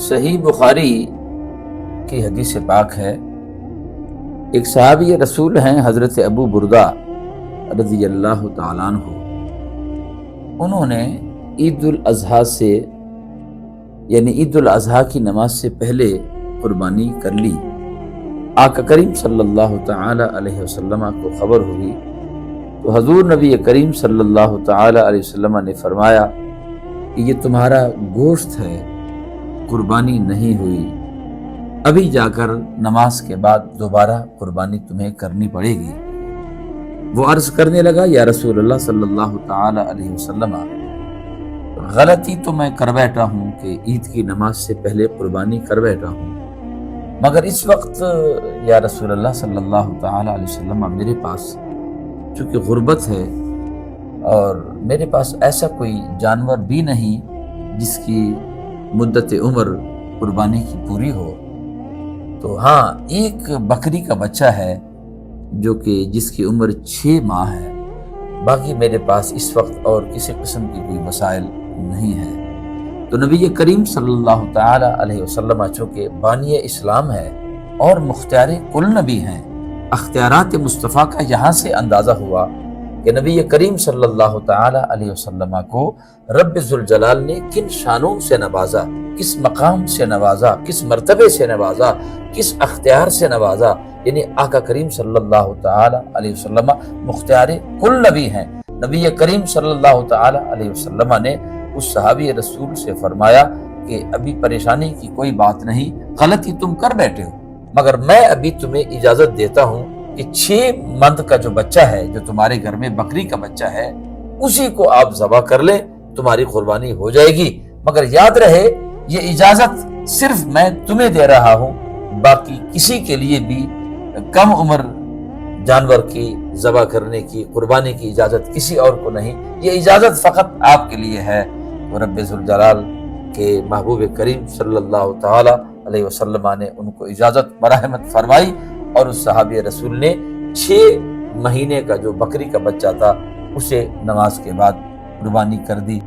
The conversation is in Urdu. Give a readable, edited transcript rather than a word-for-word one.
صحیح بخاری کی حدیث پاک ہے، ایک صحابی رسول ہیں حضرت ابو بردہ رضی اللہ تعالیٰ عنہ، انہوں نے عید الاضحیٰ سے یعنی عید الاضحیٰ کی نماز سے پہلے قربانی کر لی۔ آقا کریم صلی اللہ تعالی علیہ وسلم کو خبر ہوئی تو حضور نبی کریم صلی اللہ تعالی علیہ وسلم نے فرمایا کہ یہ تمہارا گوشت ہے، قربانی نہیں ہوئی، ابھی جا کر نماز کے بعد دوبارہ قربانی تمہیں کرنی پڑے گی۔ وہ عرض کرنے لگا، یا رسول اللہ صلی اللہ تعالی علیہ وسلم، غلطی تو میں کر بیٹھا ہوں کہ عید کی نماز سے پہلے قربانی کر بیٹھا ہوں، مگر اس وقت یا رسول اللہ صلی اللہ تعالی علیہ وسلم میرے پاس چونکہ غربت ہے اور میرے پاس ایسا کوئی جانور بھی نہیں جس کی مدت عمر قربانی کی پوری ہو، تو ہاں ایک بکری کا بچہ ہے جو کہ جس کی عمر 6 ماہ ہے، باقی میرے پاس اس وقت اور کسی قسم کی کوئی وسائل نہیں ہے۔ تو نبی کریم صلی اللہ تعالی علیہ وسلم چونکہ بانی اسلام ہے اور مختار کل نبی ہیں، اختیارات مصطفیٰ کا یہاں سے اندازہ ہوا کہ نبی کریم صلی اللہ تعالی علیہ وسلم کو رب ذوالجلال نے کن شانوں سے نوازا، کس مقام سے نوازا، کس مرتبے سے نوازا، کس اختیار سے نوازا، یعنی آقا کریم صلی اللہ تعالی علیہ وسلم مختار کل نبی ہیں۔ نبی کریم صلی اللہ تعالی علیہ وسلم نے اس صحابی رسول سے فرمایا کہ ابھی پریشانی کی کوئی بات نہیں، غلطی تم کر بیٹھے ہو، مگر میں ابھی تمہیں اجازت دیتا ہوں کہ 6 مند کا جو بچہ ہے، جو تمہارے گھر میں بکری کا بچہ ہے، اسی کو آپ ذبح کر لیں، تمہاری قربانی ہو جائے گی، مگر یاد رہے یہ اجازت صرف میں تمہیں دے رہا ہوں، باقی کسی کے لیے بھی کم عمر جانور کی ذبح کرنے کی، قربانی کی اجازت کسی اور کو نہیں، یہ اجازت فقط آپ کے لیے ہے۔ رب ذوالجلال کے محبوب کریم صلی اللہ تعالی علیہ وسلم نے ان کو اجازت برحمت فرمائی اور اس صحابی رسول نے 6 مہینے کا جو بکری کا بچہ تھا اسے نماز کے بعد قربانی کر دی۔